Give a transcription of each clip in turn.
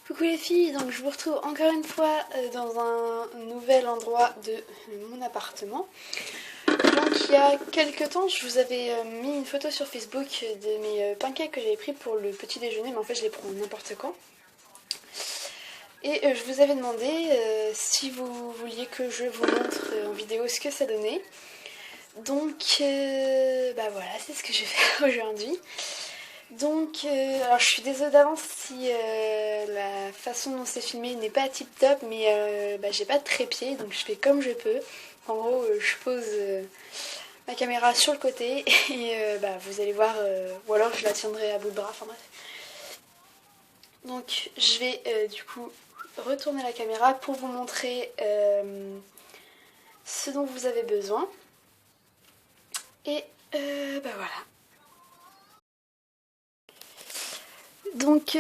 Coucou les filles, donc je vous retrouve encore une fois dans un nouvel endroit de mon appartement. Donc il y a quelques temps je vous avais mis une photo sur Facebook de mes pancakes que j'avais pris pour le petit déjeuner, mais en fait je les prends n'importe quand. Et je vous avais demandé si vous vouliez que je vous montre en vidéo ce que ça donnait. Donc bah voilà, c'est ce que je vais faire aujourd'hui. Donc, alors je suis désolée d'avance si la façon dont c'est filmé n'est pas tip top, mais j'ai pas de trépied donc je fais comme je peux. En gros, je pose ma caméra sur le côté et vous allez voir, ou alors je la tiendrai à bout de bras, enfin bref. Donc, je vais du coup retourner la caméra pour vous montrer ce dont vous avez besoin. Et voilà. Donc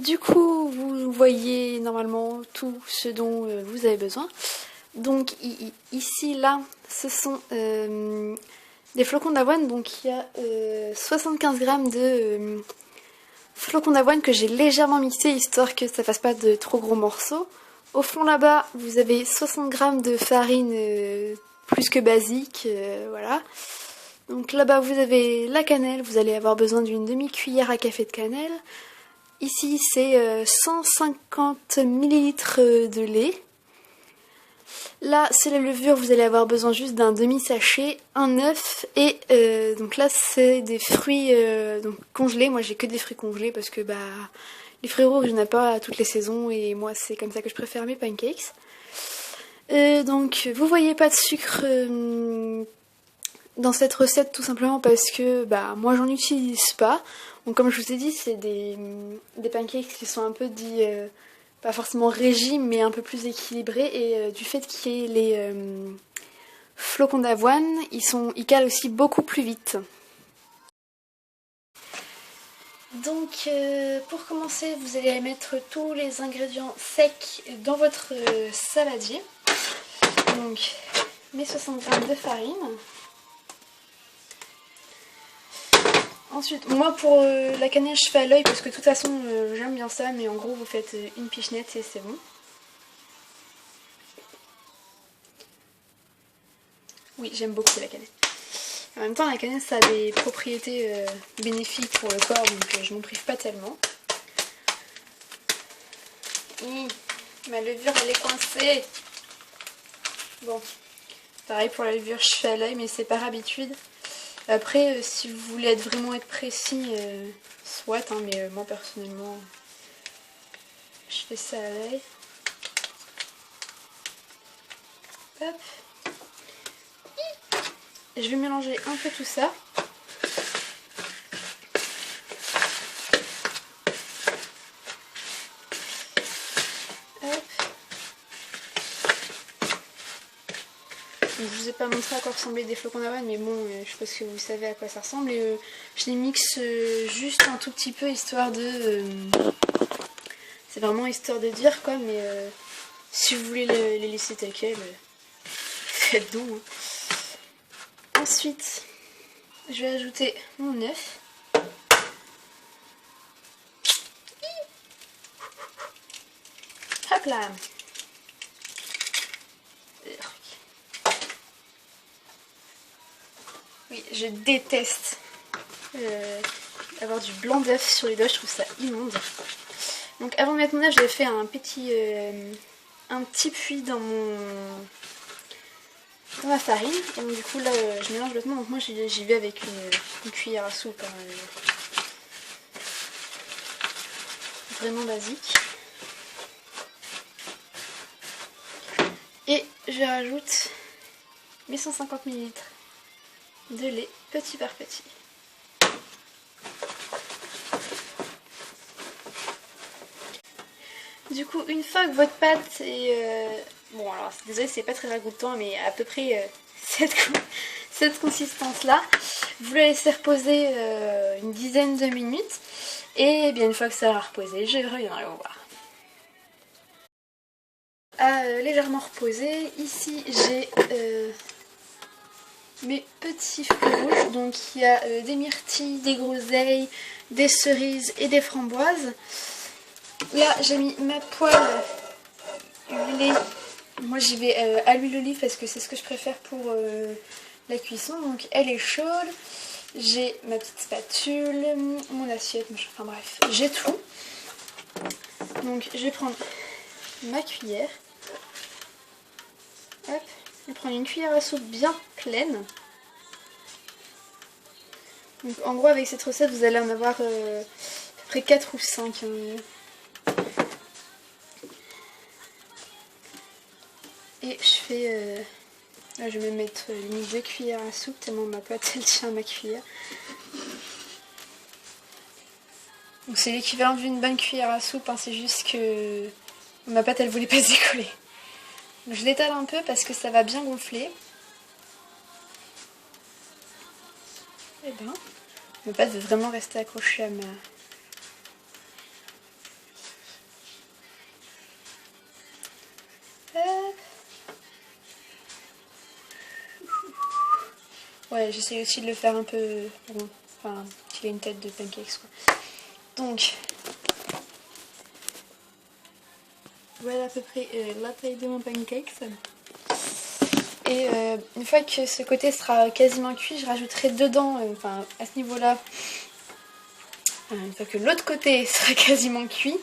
du coup vous voyez normalement tout ce dont vous avez besoin. Donc ici là ce sont des flocons d'avoine. Donc il y a 75 grammes de flocons d'avoine que j'ai légèrement mixé histoire que ça fasse pas de trop gros morceaux. Au fond là-bas vous avez 60 grammes de farine plus que basique, voilà. Donc là-bas vous avez la cannelle, vous allez avoir besoin d'une demi-cuillère à café de cannelle. Ici, c'est 150 ml de lait. Là, c'est la levure, vous allez avoir besoin juste d'un demi-sachet, un œuf et donc là, c'est des fruits donc congelés. Moi, j'ai que des fruits congelés parce que les fruits rouges, il n'y en a pas à toutes les saisons et moi, c'est comme ça que je préfère mes pancakes. Donc, vous voyez pas de sucre dans cette recette tout simplement parce que moi j'en utilise pas. Donc comme je vous ai dit, c'est des pancakes qui sont un peu dits pas forcément régimes mais un peu plus équilibrés, et du fait qu'il y ait les flocons d'avoine, ils calent aussi beaucoup plus vite. Donc pour commencer, vous allez mettre tous les ingrédients secs dans votre saladier. Donc mes 60 g de farine. Ensuite, moi pour la cannelle je fais à l'œil parce que de toute façon j'aime bien ça, mais en gros vous faites une pichenette et c'est bon. Oui, j'aime beaucoup la cannelle. En même temps la cannelle ça a des propriétés bénéfiques pour le corps, donc je m'en prive pas tellement. Ma levure elle est coincée. Bon, pareil pour la levure je fais à l'œil mais c'est par habitude. Après, si vous voulez vraiment être précis, soit, hein, mais moi personnellement, je fais ça à l'œil. Hop. Et je vais mélanger un peu tout ça. Hop. Donc, je vous ai pas montré à quoi ressemblaient des flocons d'avoine, mais bon, je pense que vous savez à quoi ça ressemble. Et je les mixe juste un tout petit peu, histoire de... c'est vraiment histoire de dire quoi, mais si vous voulez les laisser tels quels, faites donc. Hein. Ensuite, je vais ajouter mon œuf. Hop là. Oui, je déteste avoir du blanc d'œuf sur les doigts, je trouve ça immonde. Donc avant de mettre mon œuf, j'avais fait un petit puits dans ma farine. Et donc du coup là, je mélange le tout. Donc moi j'y vais avec une cuillère à soupe, hein, vraiment basique. Et je rajoute mes 150 ml de lait petit par petit. Du coup, une fois que votre pâte est... bon alors, désolée, c'est pas très ragoûtant, mais à peu près cette consistance-là, vous la laissez reposer une dizaine de minutes. Et bien une fois que ça aura reposé, je reviendrai vous voir. Légèrement reposé, ici j'ai... mes petits fruits rouges, donc il y a des myrtilles, des groseilles, des cerises et des framboises. Là j'ai mis ma poêle huilée. Moi j'y vais à l'huile d'olive parce que c'est ce que je préfère pour la cuisson. Donc elle est chaude. J'ai ma petite spatule, mon assiette, enfin bref, j'ai tout. Donc je vais prendre ma cuillère. Hop, je vais prendre une cuillère à soupe bien pleine. Donc en gros avec cette recette vous allez en avoir à peu près 4 ou 5. Et je fais... là je vais me mettre limite 2 cuillères à soupe tellement ma pâte elle tient à ma cuillère. Donc c'est l'équivalent d'une bonne cuillère à soupe, hein, c'est juste que ma pâte elle voulait pas se décoller. Donc je l'étale un peu parce que ça va bien gonfler. Et ben, ma pâte va vraiment rester accrochée à ma... Ouais, j'essaie aussi de le faire un peu rond, enfin qu'il ait une tête de pancakes quoi. Donc, voilà à peu près la taille de mon pancake. Et une fois que ce côté sera quasiment cuit, je rajouterai dedans, enfin à ce niveau-là, une fois que l'autre côté sera quasiment cuit,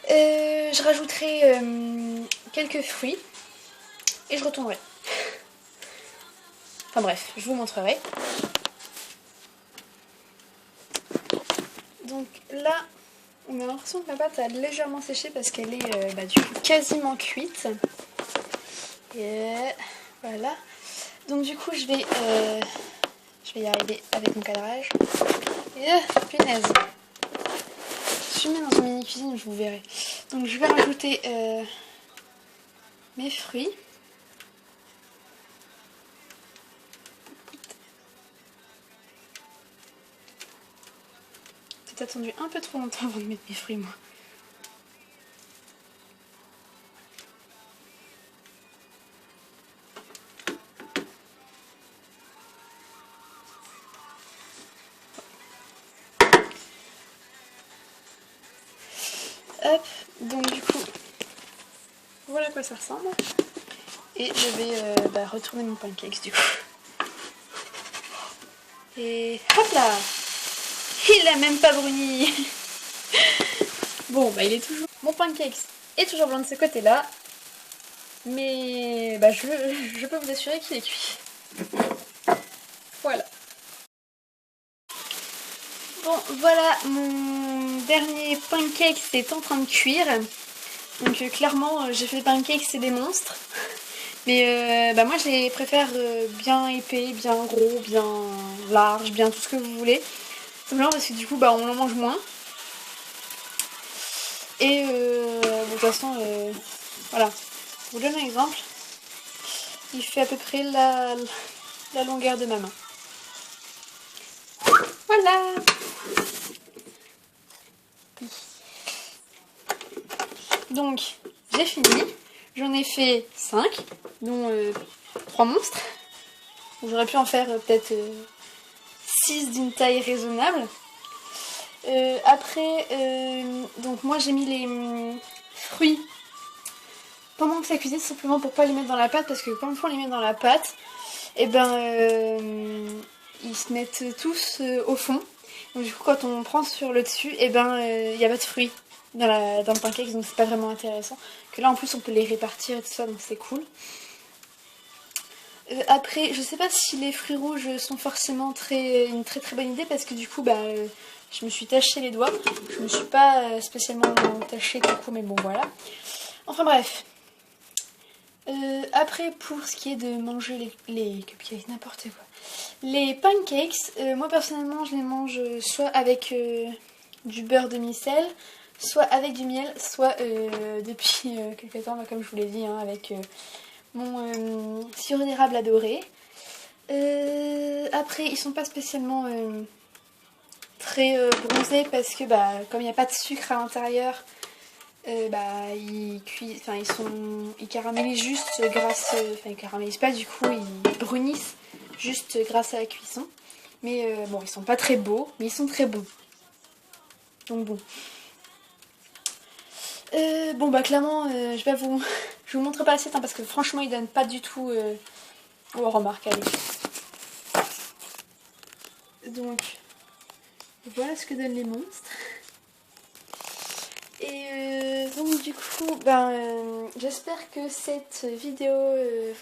je rajouterai quelques fruits et je retournerai. Enfin bref, je vous montrerai. Donc là, on a l'impression que ma pâte a légèrement séché parce qu'elle est du coup quasiment cuite. Et voilà. Donc du coup, je vais y arriver avec mon cadrage. Et punaise. Je suis mis dans une mini cuisine, je vous verrai. Donc je vais rajouter mes fruits. J'ai attendu un peu trop longtemps avant de mettre mes fruits, moi. Hop, donc du coup, voilà à quoi ça ressemble. Et je vais retourner mon pancakes du coup. Et hop là! Il a même pas bruni. Bon, bah il est toujours... Mon pancakes est toujours blanc de ce côté-là. Mais je peux vous assurer qu'il est cuit. Voilà. Bon, voilà, mon dernier pancake est en train de cuire. Donc clairement, j'ai fait des pancakes, c'est des monstres. Mais moi, je les préfère bien épais, bien gros, bien large, bien tout ce que vous voulez. Simplement parce que du coup, on en mange moins. Et de toute façon, voilà. Je vous donne un exemple. Il fait à peu près la longueur de ma main. Voilà. Donc, j'ai fini. J'en ai fait 5, dont 3 monstres. J'aurais pu en faire peut-être 6 d'une taille raisonnable. Après, donc moi j'ai mis les fruits pendant que ça cuisine, simplement pour pas les mettre dans la pâte, parce que quand on les met dans la pâte, et ils se mettent tous au fond. Donc du coup quand on prend sur le dessus, il n'y a pas de fruits dans le pancake, donc c'est pas vraiment intéressant. Que là en plus on peut les répartir et tout ça, donc c'est cool. Après, je sais pas si les fruits rouges sont forcément une très très bonne idée, parce que du coup je me suis taché les doigts. Je me suis pas spécialement taché tout coup, mais bon voilà. Enfin bref. Après, pour ce qui est de manger les cupcakes, n'importe quoi. Les pancakes, moi personnellement je les mange soit avec du beurre demi-sel, soit avec du miel, soit depuis quelques temps, comme je vous l'ai dit, hein, avec mon sirop d'érable adoré. Après, ils sont pas spécialement très bronzés parce que comme il n'y a pas de sucre à l'intérieur, ils caramélisent juste grâce... Enfin, ils caramélisent pas, du coup, ils brunissent juste grâce à la cuisson. Mais bon, ils sont pas très beaux, mais ils sont très bons. Donc bon. Bon bah clairement, je vous montre pas l'assiette hein, parce que franchement il donne pas du tout... Oh remarque, allez. Donc voilà ce que donnent les monstres. Et donc du coup, j'espère que cette vidéo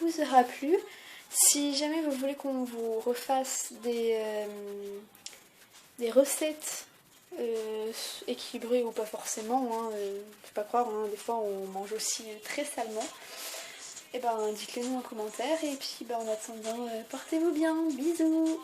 vous aura plu. Si jamais vous voulez qu'on vous refasse des recettes équilibrées ou pas forcément, hein, faut pas croire, hein, des fois on mange aussi très salement, et dites-le nous en commentaire et puis en attendant, portez-vous bien, bisous.